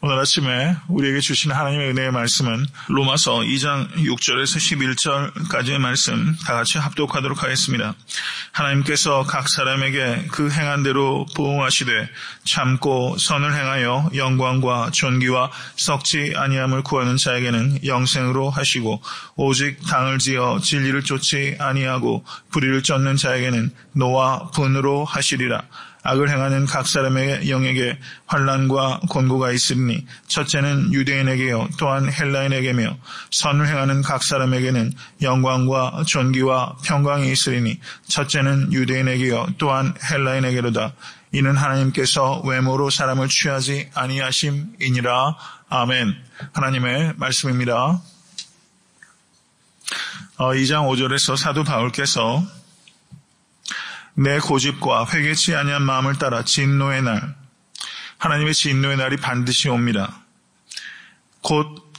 오늘 아침에 우리에게 주신 하나님의 은혜의 말씀은 로마서 2장 6절에서 11절까지의 말씀 다 같이 합독하도록 하겠습니다. 하나님께서 각 사람에게 그 행한 대로 보응하시되 참고 선을 행하여 영광과 존귀와 썩지 아니함을 구하는 자에게는 영생으로 하시고 오직 당을 지어 진리를 쫓지 아니하고 불의를 쫓는 자에게는 노와 분으로 하시리라. 악을 행하는 각 사람의 영에게 환난과 곤고가 있으리니 첫째는 유대인에게요 또한 헬라인에게며 선을 행하는 각 사람에게는 영광과 존귀와 평강이 있으리니 첫째는 유대인에게요 또한 헬라인에게로다. 이는 하나님께서 외모로 사람을 취하지 아니하심이니라. 아멘. 하나님의 말씀입니다. 2장 5절에서 사도 바울께서 내 고집과 회개치 아니한 마음을 따라 진노의 날, 하나님의 진노의 날이 반드시 옵니다. 곧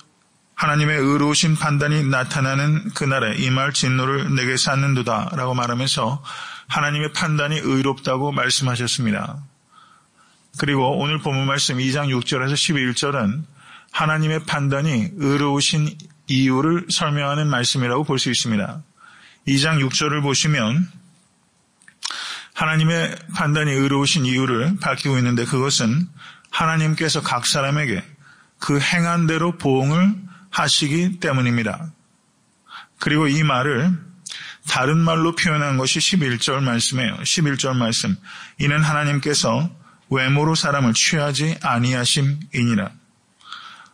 하나님의 의로우신 판단이 나타나는 그날에 임할 진노를 내게 쌓는도다 라고 말하면서 하나님의 판단이 의롭다고 말씀하셨습니다. 그리고 오늘 본문 말씀 2장 6절에서 11절은 하나님의 판단이 의로우신 이유를 설명하는 말씀이라고 볼 수 있습니다. 2장 6절을 보시면 하나님의 판단이 의로우신 이유를 밝히고 있는데 그것은 하나님께서 각 사람에게 그 행한 대로 보응을 하시기 때문입니다. 그리고 이 말을 다른 말로 표현한 것이 11절 말씀이에요. 11절 말씀. 이는 하나님께서 외모로 사람을 취하지 아니하심이니라.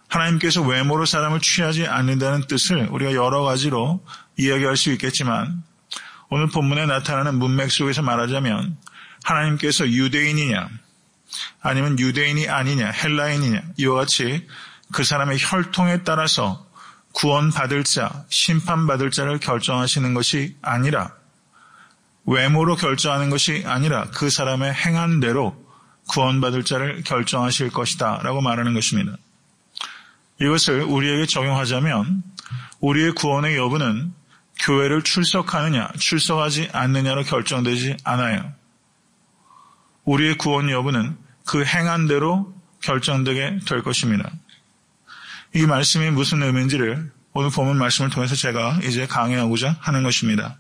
하나님께서 외모로 사람을 취하지 않는다는 뜻을 우리가 여러 가지로 이야기할 수 있겠지만 오늘 본문에 나타나는 문맥 속에서 말하자면 하나님께서 유대인이냐 아니면 유대인이 아니냐 헬라인이냐 이와 같이 그 사람의 혈통에 따라서 구원받을 자, 심판받을 자를 결정하시는 것이 아니라 외모로 결정하는 것이 아니라 그 사람의 행한 대로 구원받을 자를 결정하실 것이다 라고 말하는 것입니다. 이것을 우리에게 적용하자면 우리의 구원의 여부는 교회를 출석하느냐, 출석하지 않느냐로 결정되지 않아요. 우리의 구원 여부는 그 행한 대로 결정되게 될 것입니다. 이 말씀이 무슨 의미인지를 오늘 본문 말씀을 통해서 제가 이제 강의하고자 하는 것입니다.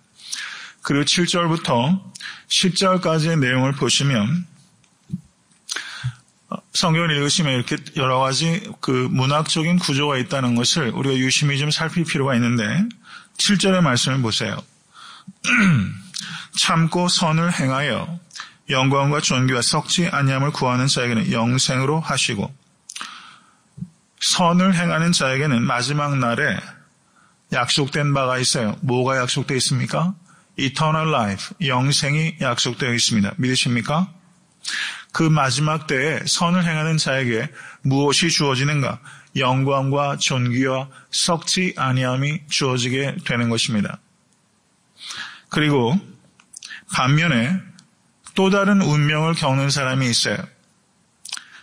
그리고 7절부터 10절까지의 내용을 보시면 성경을 읽으시면 이렇게 여러 가지 그 문학적인 구조가 있다는 것을 우리가 유심히 좀 살필 필요가 있는데 7절의 말씀을 보세요. 참고 선을 행하여 영광과 존귀와 썩지 아니함을 구하는 자에게는 영생으로 하시고 선을 행하는 자에게는 마지막 날에 약속된 바가 있어요. 뭐가 약속되어 있습니까? Eternal life, 영생이 약속되어 있습니다. 믿으십니까? 그 마지막 때에 선을 행하는 자에게 무엇이 주어지는가? 영광과 존귀와 썩지 아니함이 주어지게 되는 것입니다. 그리고 반면에 또 다른 운명을 겪는 사람이 있어요.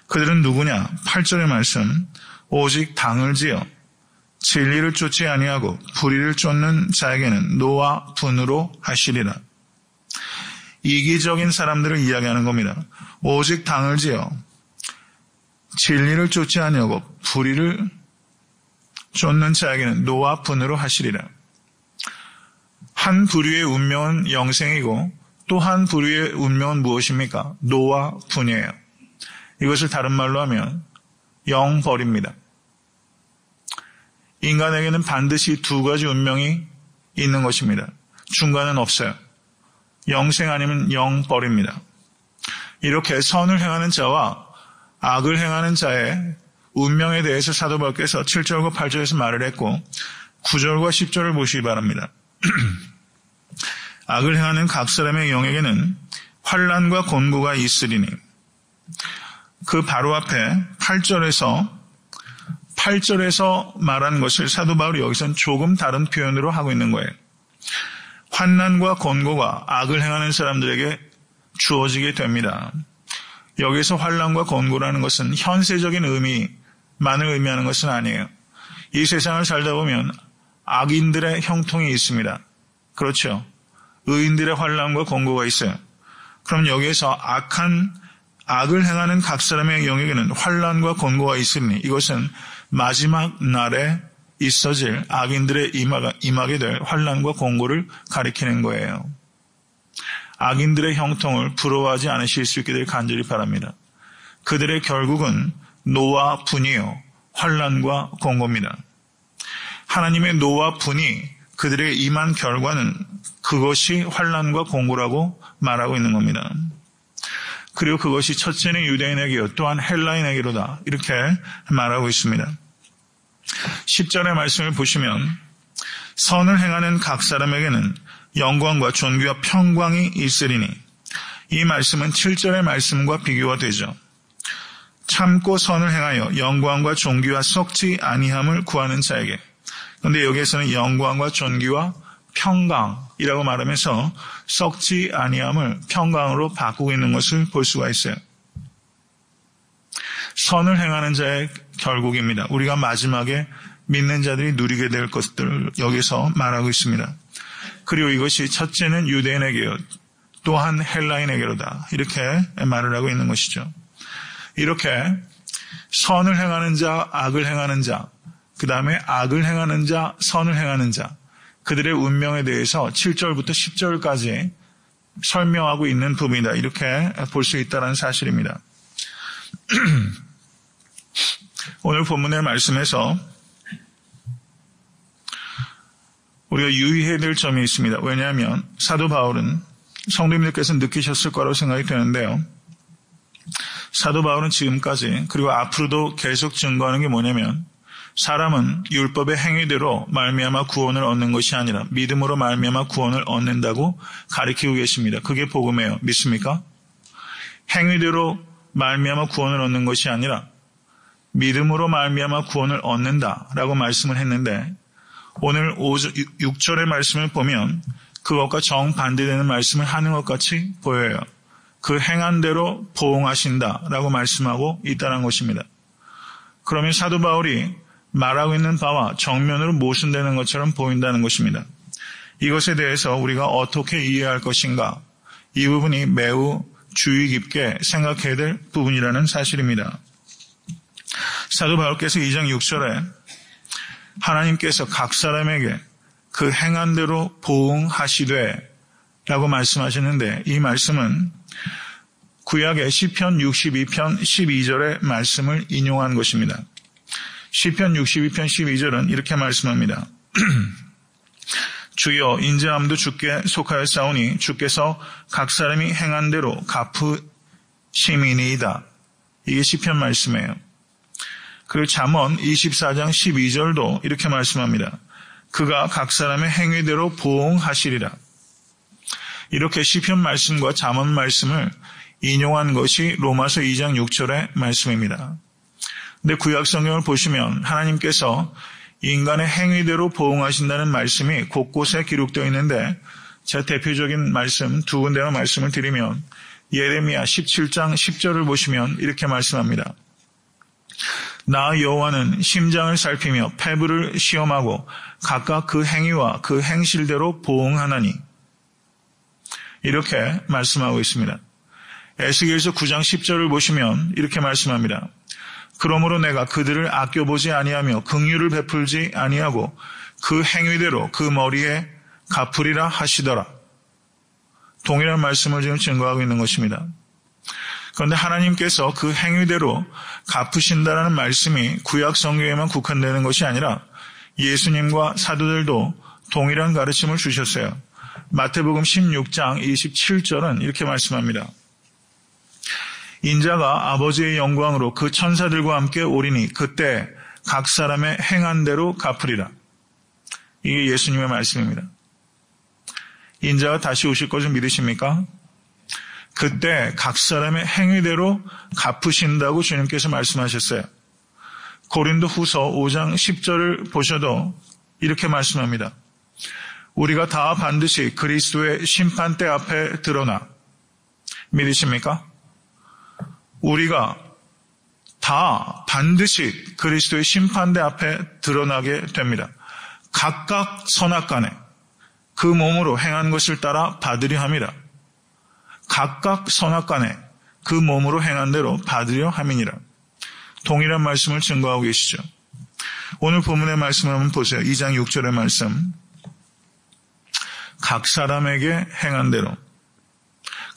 그들은 누구냐? 8절의 말씀. 오직 당을 지어 진리를 쫓지 아니하고 불의를 쫓는 자에게는 노와 분으로 하시리라. 이기적인 사람들을 이야기하는 겁니다. 오직 당을 지어 진리를 쫓지 아니하고 불의를 쫓는 자에게는 노와 분으로 하시리라. 한 부류의 운명은 영생이고 또 한 부류의 운명은 무엇입니까? 노와 분이에요. 이것을 다른 말로 하면 영벌입니다. 인간에게는 반드시 두 가지 운명이 있는 것입니다. 중간은 없어요. 영생 아니면 영벌입니다. 이렇게 선을 행하는 자와 악을 행하는 자의 운명에 대해서 사도 바울께서 7절과 8절에서 말을 했고 9절과 10절을 보시기 바랍니다. 악을 행하는 각 사람의 영에게는 환난과 곤고가 있으리니 그 바로 앞에 8절에서 말한 것을 사도 바울이 여기서는 조금 다른 표현으로 하고 있는 거예요. 환난과 곤고가 악을 행하는 사람들에게 주어지게 됩니다. 여기서 환난과 곤고라는 것은 현세적인 의미만을 의미하는 것은 아니에요. 이 세상을 살다 보면 악인들의 형통이 있습니다. 그렇죠. 의인들의 환난과 곤고가 있어요. 그럼 여기에서 악한 악을 행하는 각 사람의 영에게는 환난과 곤고가 있으니 이것은 마지막 날에 있어질 악인들의 임하게 될 환난과 곤고를 가리키는 거예요. 악인들의 형통을 부러워하지 않으실 수 있게 될 간절히 바랍니다. 그들의 결국은 노와 분이요 환난과 곤고입니다. 하나님의 노와 분이 그들의 임한 결과는 그것이 환난과 곤고라고 말하고 있는 겁니다. 그리고 그것이 첫째는 유대인에게요 또한 헬라인에게로다 이렇게 말하고 있습니다. 10절의 말씀을 보시면 선을 행하는 각 사람에게는 영광과 존귀와 평강이 있으리니 이 말씀은 7절의 말씀과 비교가 되죠. 참고 선을 행하여 영광과 존귀와 썩지 아니함을 구하는 자에게. 그런데 여기에서는 영광과 존귀와 평강이라고 말하면서 썩지 아니함을 평강으로 바꾸고 있는 것을 볼 수가 있어요. 선을 행하는 자의 결국입니다. 우리가 마지막에 믿는 자들이 누리게 될 것들을 여기서 말하고 있습니다. 그리고 이것이 첫째는 유대인에게요 또한 헬라인에게로다 이렇게 말을 하고 있는 것이죠. 이렇게 선을 행하는 자, 악을 행하는 자, 그 다음에 악을 행하는 자, 선을 행하는 자, 그들의 운명에 대해서 7절부터 10절까지 설명하고 있는 부분이다. 이렇게 볼 수 있다는 사실입니다. 오늘 본문의 말씀에서 우리가 유의해야 될 점이 있습니다. 왜냐하면 사도 바울은 성도님들께서 느끼셨을 거라고 생각이 되는데요. 사도 바울은 지금까지 그리고 앞으로도 계속 증거하는 게 뭐냐면 사람은 율법의 행위대로 말미암아 구원을 얻는 것이 아니라 믿음으로 말미암아 구원을 얻는다고 가르치고 계십니다. 그게 복음이에요. 믿습니까? 행위대로 말미암아 구원을 얻는 것이 아니라 믿음으로 말미암아 구원을 얻는다라고 말씀을 했는데 오늘 6절의 말씀을 보면 그것과 정반대되는 말씀을 하는 것 같이 보여요. 그 행한 대로 보응하신다라고 말씀하고 있다는 것입니다. 그러면 사도 바울이 말하고 있는 바와 정면으로 모순되는 것처럼 보인다는 것입니다. 이것에 대해서 우리가 어떻게 이해할 것인가? 이 부분이 매우 주의 깊게 생각해야 될 부분이라는 사실입니다. 사도 바울께서 2장 6절에 하나님께서 각 사람에게 그 행한 대로 보응하시되 라고 말씀하시는데 이 말씀은 구약의 시편 62편 12절의 말씀을 인용한 것입니다. 시편 62편 12절은 이렇게 말씀합니다. 주여 인자함도 주께 속하였사오니 주께서 각 사람이 행한 대로 갚으심이니이다. 이게 시편 말씀이에요. 그리고 잠언 24장 12절도 이렇게 말씀합니다. 그가 각 사람의 행위대로 보응하시리라. 이렇게 시편 말씀과 잠언 말씀을 인용한 것이 로마서 2장 6절의 말씀입니다. 근데 구약 성경을 보시면 하나님께서 인간의 행위대로 보응하신다는 말씀이 곳곳에 기록되어 있는데 제 대표적인 말씀 두 군데만 말씀을 드리면 예레미야 17장 10절을 보시면 이렇게 말씀합니다. 나 여호와는 심장을 살피며 폐부를 시험하고 각각 그 행위와 그 행실대로 보응하나니 이렇게 말씀하고 있습니다. 에스겔서 9장 10절을 보시면 이렇게 말씀합니다. 그러므로 내가 그들을 아껴보지 아니하며 긍휼을 베풀지 아니하고 그 행위대로 그 머리에 갚으리라 하시더라. 동일한 말씀을 지금 증거하고 있는 것입니다. 그런데 하나님께서 그 행위대로 갚으신다라는 말씀이 구약 성경에만 국한되는 것이 아니라 예수님과 사도들도 동일한 가르침을 주셨어요. 마태복음 16장 27절은 이렇게 말씀합니다. 인자가 아버지의 영광으로 그 천사들과 함께 오리니 그때 각 사람의 행한 대로 갚으리라. 이게 예수님의 말씀입니다. 인자가 다시 오실 것을 믿으십니까? 그때 각 사람의 행위대로 갚으신다고 주님께서 말씀하셨어요. 고린도 후서 5장 10절을 보셔도 이렇게 말씀합니다. 우리가 다 반드시 그리스도의 심판대 앞에 드러나. 믿으십니까? 우리가 다 반드시 그리스도의 심판대 앞에 드러나게 됩니다. 각각 선악간에 그 몸으로 행한 것을 따라 받으려 합니다. 각각 선악간에 그 몸으로 행한 대로 받으려 함이니라. 동일한 말씀을 증거하고 계시죠. 오늘 본문의 말씀을 한번 보세요. 2장 6절의 말씀. 각 사람에게 행한 대로.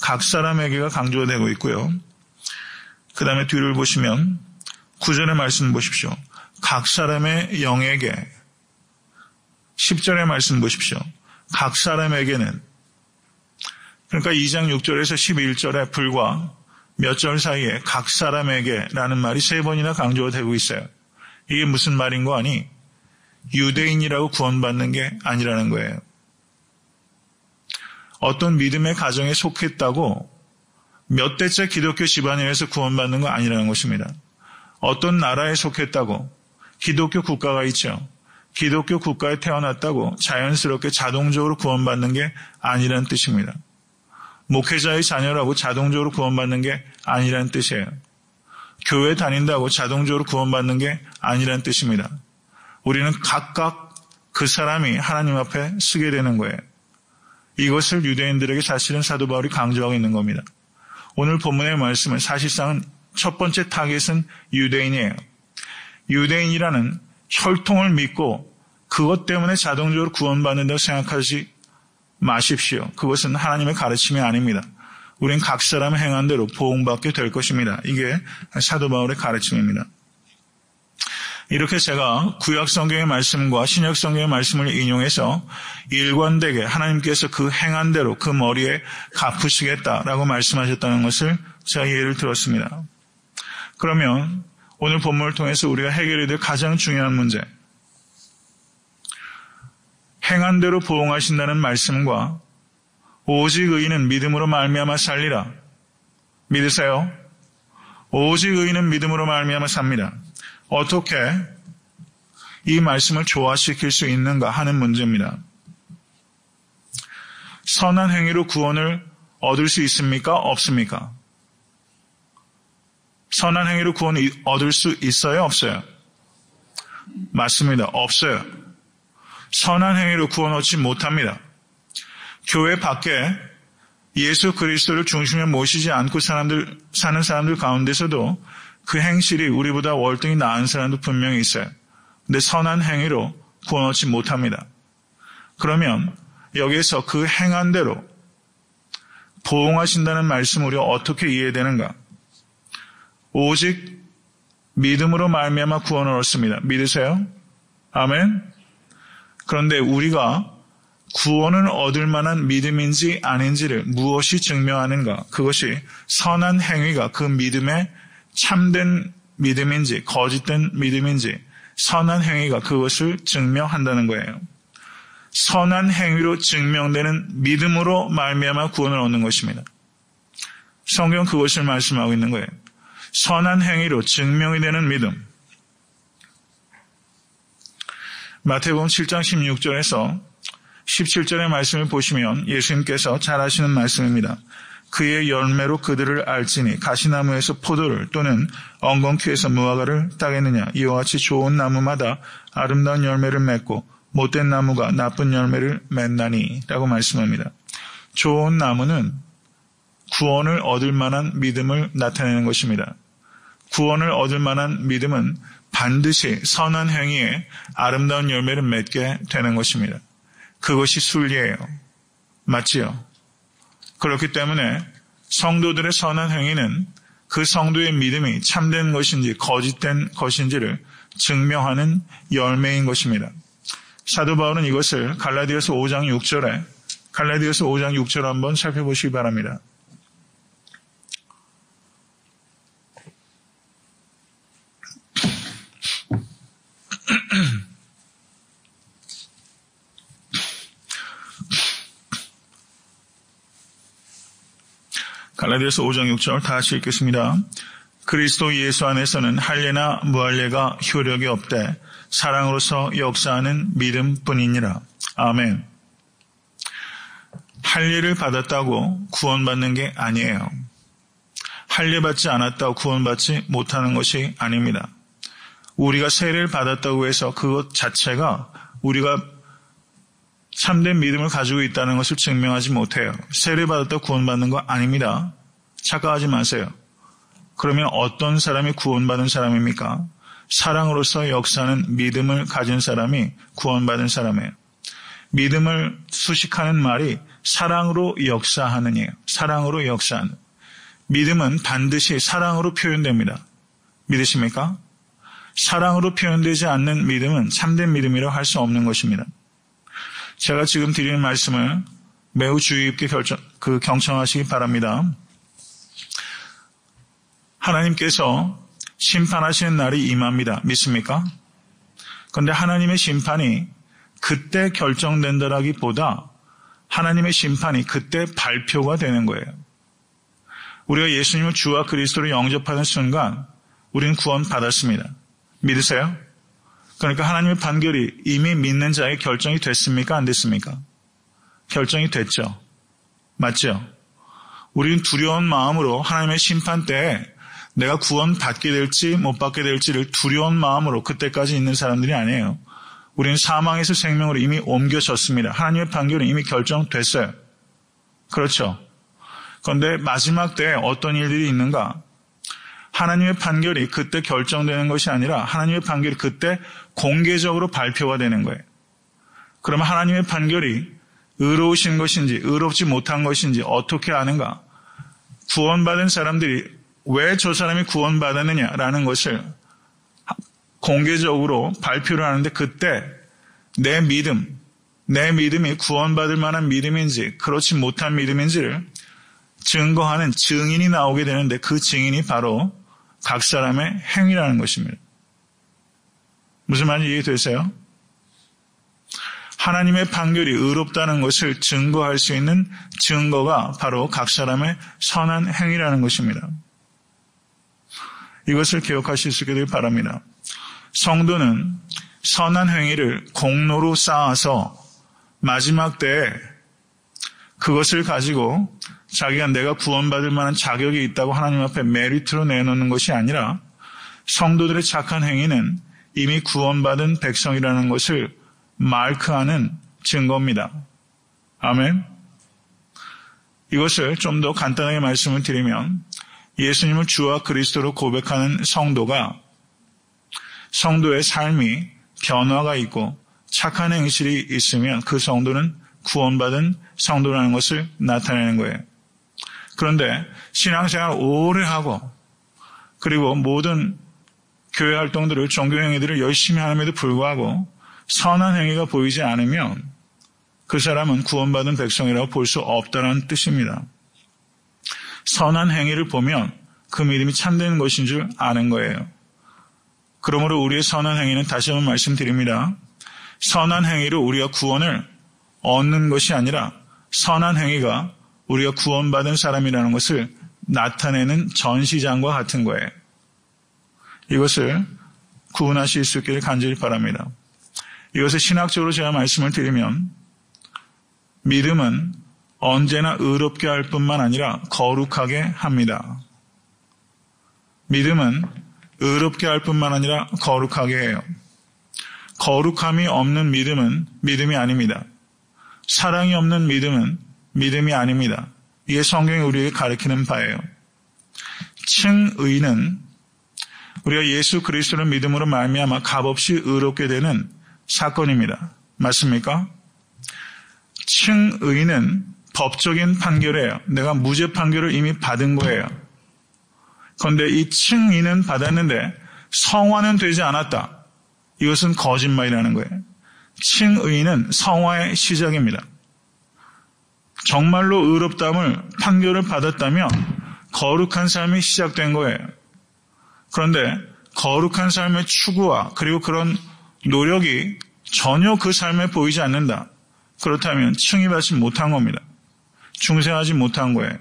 각 사람에게가 강조가 되고 있고요. 그 다음에 뒤를 보시면 9절의 말씀 보십시오. 각 사람의 영에게. 10절의 말씀 보십시오. 각 사람에게는. 그러니까 2장 6절에서 11절에 불과 몇 절 사이에 각 사람에게라는 말이 3번이나 강조가 되고 있어요. 이게 무슨 말인 거 아니? 유대인이라고 구원받는 게 아니라는 거예요. 어떤 믿음의 가정에 속했다고 몇 대째 기독교 집안에서 구원받는 거 아니라는 것입니다. 어떤 나라에 속했다고 기독교 국가가 있죠. 기독교 국가에 태어났다고 자연스럽게 자동적으로 구원받는 게 아니라는 뜻입니다. 목회자의 자녀라고 자동적으로 구원받는 게 아니라는 뜻이에요. 교회 다닌다고 자동적으로 구원받는 게 아니라는 뜻입니다. 우리는 각각 그 사람이 하나님 앞에 서게 되는 거예요. 이것을 유대인들에게 사실은 사도 바울이 강조하고 있는 겁니다. 오늘 본문의 말씀은 사실상은 첫 번째 타겟은 유대인이에요. 유대인이라는 혈통을 믿고 그것 때문에 자동적으로 구원받는다고 생각하지 마십시오. 그것은 하나님의 가르침이 아닙니다. 우린 각 사람의 행한 대로 보응받게 될 것입니다. 이게 사도 바울의 가르침입니다. 이렇게 제가 구약 성경의 말씀과 신약 성경의 말씀을 인용해서 일관되게 하나님께서 그 행한 대로 그 머리에 갚으시겠다라고 말씀하셨다는 것을 제가 예를 들었습니다. 그러면 오늘 본문을 통해서 우리가 해결해야 될 가장 중요한 문제, 행한 대로 보응하신다는 말씀과 오직 의인은 믿음으로 말미암아 살리라. 믿으세요? 오직 의인은 믿음으로 말미암아 삽니다. 어떻게 이 말씀을 조화시킬 수 있는가 하는 문제입니다. 선한 행위로 구원을 얻을 수 있습니까? 없습니까? 선한 행위로 구원을 얻을 수 있어요? 없어요? 맞습니다. 없어요. 선한 행위로 구원 얻지 못합니다. 교회 밖에 예수 그리스도를 중심에 모시지 않고 사는 사람들 가운데서도 그 행실이 우리보다 월등히 나은 사람도 분명히 있어요. 근데 선한 행위로 구원 얻지 못합니다. 그러면 여기에서 그 행한 대로 보응하신다는 말씀을 우리가 어떻게 이해되는가? 오직 믿음으로 말미암아 구원을 얻습니다. 믿으세요? 아멘? 그런데 우리가 구원을 얻을 만한 믿음인지 아닌지를 무엇이 증명하는가? 그것이 선한 행위가 그 믿음의 참된 믿음인지 거짓된 믿음인지 선한 행위가 그것을 증명한다는 거예요. 선한 행위로 증명되는 믿음으로 말미암아 구원을 얻는 것입니다. 성경은 그것을 말씀하고 있는 거예요. 선한 행위로 증명이 되는 믿음. 마태복음 7장 16절에서 17절의 말씀을 보시면 예수님께서 잘 아시는 말씀입니다. 그의 열매로 그들을 알지니 가시나무에서 포도를 또는 엉겅퀴에서 무화과를 따겠느냐. 이와 같이 좋은 나무마다 아름다운 열매를 맺고 못된 나무가 나쁜 열매를 맺나니 라고 말씀합니다. 좋은 나무는 구원을 얻을 만한 믿음을 나타내는 것입니다. 구원을 얻을 만한 믿음은 반드시 선한 행위에 아름다운 열매를 맺게 되는 것입니다. 그것이 순리예요. 맞지요? 그렇기 때문에 성도들의 선한 행위는 그 성도의 믿음이 참된 것인지 거짓된 것인지를 증명하는 열매인 것입니다. 사도 바울은 이것을 갈라디아서 5장 6절을 한번 살펴보시기 바랍니다. 갈라디아서 5장 6절 다 같이 읽겠습니다. 그리스도 예수 안에서는 할례나 무할례가 효력이 없되 사랑으로서 역사하는 믿음뿐이니라. 아멘. 할례를 받았다고 구원받는 게 아니에요. 할례 받지 않았다고 구원받지 못하는 것이 아닙니다. 우리가 세례를 받았다고 해서 그것 자체가 우리가 참된 믿음을 가지고 있다는 것을 증명하지 못해요. 세례 받았다고 구원받는 거 아닙니다. 착각하지 마세요. 그러면 어떤 사람이 구원받은 사람입니까? 사랑으로서 역사하는 믿음을 가진 사람이 구원받은 사람이에요. 믿음을 수식하는 말이 사랑으로 역사하는이에요. 사랑으로 역사하는. 믿음은 반드시 사랑으로 표현됩니다. 믿으십니까? 사랑으로 표현되지 않는 믿음은 참된 믿음이라고 할 수 없는 것입니다. 제가 지금 드리는 말씀을 매우 주의 깊게 경청하시기 바랍니다. 하나님께서 심판하시는 날이 임합니다. 믿습니까? 그런데 하나님의 심판이 그때 결정된다라기보다 하나님의 심판이 그때 발표가 되는 거예요. 우리가 예수님을 주와 그리스도로 영접하는 순간 우리는 구원받았습니다. 믿으세요? 그러니까 하나님의 판결이 이미 믿는 자의 결정이 됐습니까? 안 됐습니까? 결정이 됐죠. 맞죠? 우리는 두려운 마음으로 하나님의 심판 때에 내가 구원받게 될지 못 받게 될지를 두려운 마음으로 그때까지 있는 사람들이 아니에요. 우리는 사망에서 생명으로 이미 옮겨졌습니다. 하나님의 판결은 이미 결정됐어요. 그렇죠? 그런데 마지막 때에 어떤 일들이 있는가? 하나님의 판결이 그때 결정되는 것이 아니라 하나님의 판결이 그때 공개적으로 발표가 되는 거예요. 그러면 하나님의 판결이 의로우신 것인지 의롭지 못한 것인지 어떻게 아는가? 구원받은 사람들이 왜 저 사람이 구원받았느냐라는 것을 공개적으로 발표를 하는데 그때 내 믿음이 구원받을 만한 믿음인지 그렇지 못한 믿음인지를 증거하는 증인이 나오게 되는데 그 증인이 바로 각 사람의 행위라는 것입니다. 무슨 말인지 이해되세요? 하나님의 판결이 의롭다는 것을 증거할 수 있는 증거가 바로 각 사람의 선한 행위라는 것입니다. 이것을 기억하실 수 있기를 바랍니다. 성도는 선한 행위를 공로로 쌓아서 마지막 때에 그것을 가지고 자기가 내가 구원받을 만한 자격이 있다고 하나님 앞에 메리트로 내놓는 것이 아니라 성도들의 착한 행위는 이미 구원받은 백성이라는 것을 마크하는 증거입니다. 아멘. 이것을 좀 더 간단하게 말씀을 드리면 예수님을 주와 그리스도로 고백하는 성도가 성도의 삶이 변화가 있고 착한 행실이 있으면 그 성도는 구원받은 성도라는 것을 나타내는 거예요. 그런데 신앙생활 오래 하고 그리고 모든 교회 활동들을 종교 행위들을 열심히 함에도 불구하고 선한 행위가 보이지 않으면 그 사람은 구원받은 백성이라고 볼 수 없다는 뜻입니다. 선한 행위를 보면 그 믿음이 참된 것인 줄 아는 거예요. 그러므로 우리의 선한 행위는 다시 한번 말씀드립니다. 선한 행위로 우리가 구원을 얻는 것이 아니라 선한 행위가 우리가 구원받은 사람이라는 것을 나타내는 전시장과 같은 거예요. 이것을 구분하실 수 있기를 간절히 바랍니다. 이것을 신학적으로 제가 말씀을 드리면 믿음은 언제나 의롭게 할 뿐만 아니라 거룩하게 합니다. 믿음은 의롭게 할 뿐만 아니라 거룩하게 해요. 거룩함이 없는 믿음은 믿음이 아닙니다. 사랑이 없는 믿음은 믿음이 아닙니다. 이게 성경이 우리에게 가르치는 바예요. 칭의는 우리가 예수 그리스도를 믿음으로 말미암아 값없이 의롭게 되는 사건입니다. 맞습니까? 칭의는 법적인 판결이에요. 내가 무죄 판결을 이미 받은 거예요. 그런데 이 칭의는 받았는데 성화는 되지 않았다. 이것은 거짓말이라는 거예요. 칭의는 성화의 시작입니다. 정말로 의롭다함을 판결을 받았다면 거룩한 삶이 시작된 거예요. 그런데 거룩한 삶의 추구와 그리고 그런 노력이 전혀 그 삶에 보이지 않는다. 그렇다면 칭의받지 못한 겁니다. 중생하지 못한 거예요.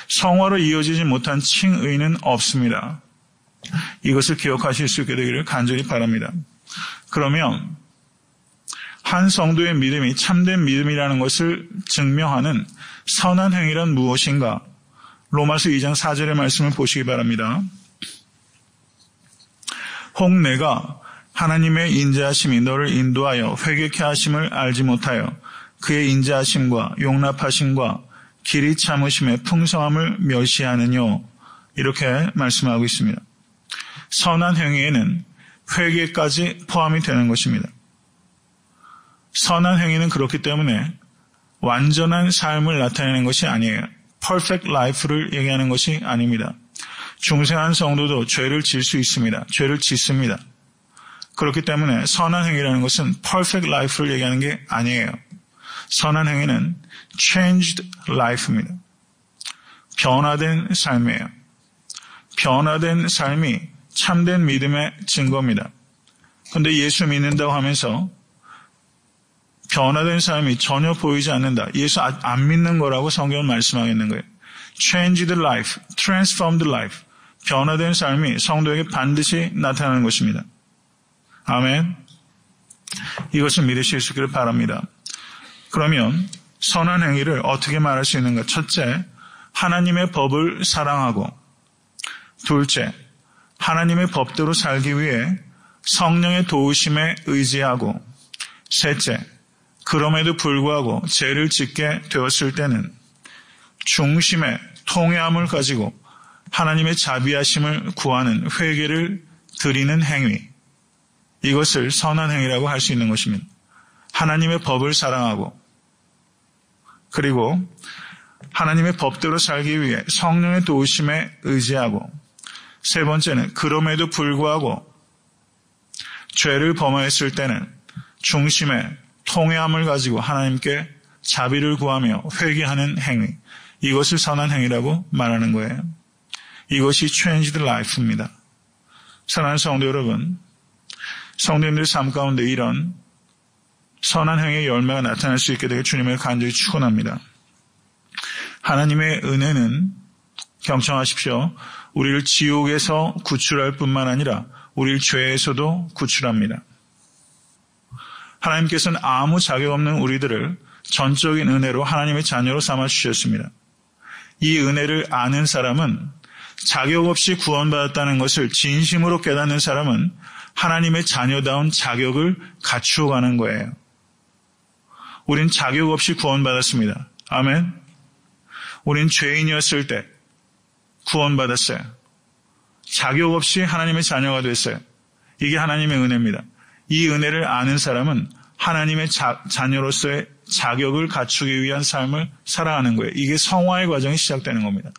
성화로 이어지지 못한 칭의는 없습니다. 이것을 기억하실 수 있게 되기를 간절히 바랍니다. 그러면 한 성도의 믿음이 참된 믿음이라는 것을 증명하는 선한 행위란 무엇인가? 로마서 2장 4절의 말씀을 보시기 바랍니다. 혹 내가 하나님의 인자하심이 너를 인도하여 회개케 하심을 알지 못하여 그의 인자하심과 용납하심과 길이 참으심의 풍성함을 멸시하느뇨. 이렇게 말씀하고 있습니다. 선한 행위에는 회개까지 포함이 되는 것입니다. 선한 행위는 그렇기 때문에 완전한 삶을 나타내는 것이 아니에요. perfect life를 얘기하는 것이 아닙니다. 중생한 성도도 죄를 질 수 있습니다. 죄를 짓습니다. 그렇기 때문에 선한 행위라는 것은 perfect life를 얘기하는 게 아니에요. 선한 행위는 changed life입니다. 변화된 삶이에요. 변화된 삶이 참된 믿음의 증거입니다. 그런데 예수 믿는다고 하면서 변화된 삶이 전혀 보이지 않는다. 예수 안 믿는 거라고 성경은 말씀하겠는 거예요. Changed life, transformed life. 변화된 삶이 성도에게 반드시 나타나는 것입니다. 아멘. 이것을 믿으실 수 있기를 바랍니다. 그러면 선한 행위를 어떻게 말할 수 있는가? 첫째, 하나님의 법을 사랑하고, 둘째, 하나님의 법대로 살기 위해 성령의 도우심에 의지하고, 셋째, 그럼에도 불구하고 죄를 짓게 되었을 때는 중심의 통회함을 가지고 하나님의 자비하심을 구하는 회개를 드리는 행위, 이것을 선한 행위라고 할 수 있는 것입니다. 하나님의 법을 사랑하고, 그리고 하나님의 법대로 살기 위해 성령의 도우심에 의지하고, 세 번째는 그럼에도 불구하고 죄를 범하였을 때는 중심의 통회함을 가지고 하나님께 자비를 구하며 회개하는 행위, 이것을 선한 행위라고 말하는 거예요. 이것이 changed life입니다. 사랑하는 성도 여러분, 성도님들의 삶 가운데 이런 선한 행위의 열매가 나타날 수 있게 되길 주님을 간절히 축원합니다. 하나님의 은혜는, 경청하십시오, 우리를 지옥에서 구출할 뿐만 아니라 우리를 죄에서도 구출합니다. 하나님께서는 아무 자격 없는 우리들을 전적인 은혜로 하나님의 자녀로 삼아 주셨습니다. 이 은혜를 아는 사람은, 자격 없이 구원받았다는 것을 진심으로 깨닫는 사람은 하나님의 자녀다운 자격을 갖추어 가는 거예요. 우린 자격 없이 구원받았습니다. 아멘. 우린 죄인이었을 때 구원받았어요. 자격 없이 하나님의 자녀가 됐어요. 이게 하나님의 은혜입니다. 이 은혜를 아는 사람은 하나님의 자녀로서의 자격을 갖추기 위한 삶을 살아가는 거예요. 이게 성화의 과정이 시작되는 겁니다.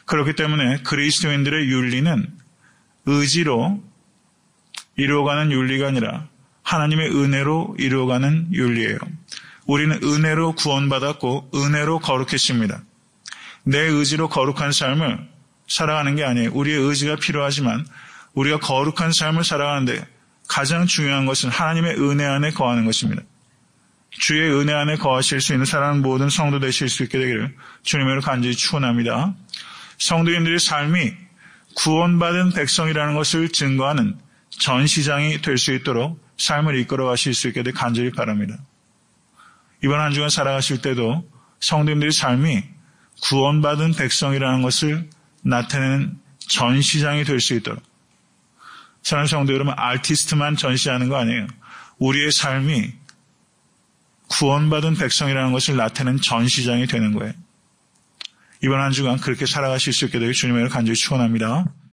그렇기 때문에 그리스도인들의 윤리는 의지로 이루어가는 윤리가 아니라 하나님의 은혜로 이루어가는 윤리예요. 우리는 은혜로 구원받았고 은혜로 거룩했습니다. 내 의지로 거룩한 삶을 살아가는 게 아니에요. 우리의 의지가 필요하지만 우리가 거룩한 삶을 살아가는데 가장 중요한 것은 하나님의 은혜 안에 거하는 것입니다. 주의 은혜 안에 거하실 수 있는 사랑하는 모든 성도 되실 수 있게 되기를 주님으로 간절히 축원합니다. 성도님들의 삶이 구원받은 백성이라는 것을 증거하는 전시장이 될 수 있도록 삶을 이끌어 가실 수 있게 되길 간절히 바랍니다. 이번 한 주간 살아가실 때도 성도님들의 삶이 구원받은 백성이라는 것을 나타내는 전시장이 될 수 있도록, 사랑하는 성도 여러분, 아티스트만 전시하는 거 아니에요. 우리의 삶이 구원받은 백성이라는 것을 나타내는 전시장이 되는 거예요. 이번 한 주간 그렇게 살아가실 수 있게 되길 주님의 간절히 축원합니다.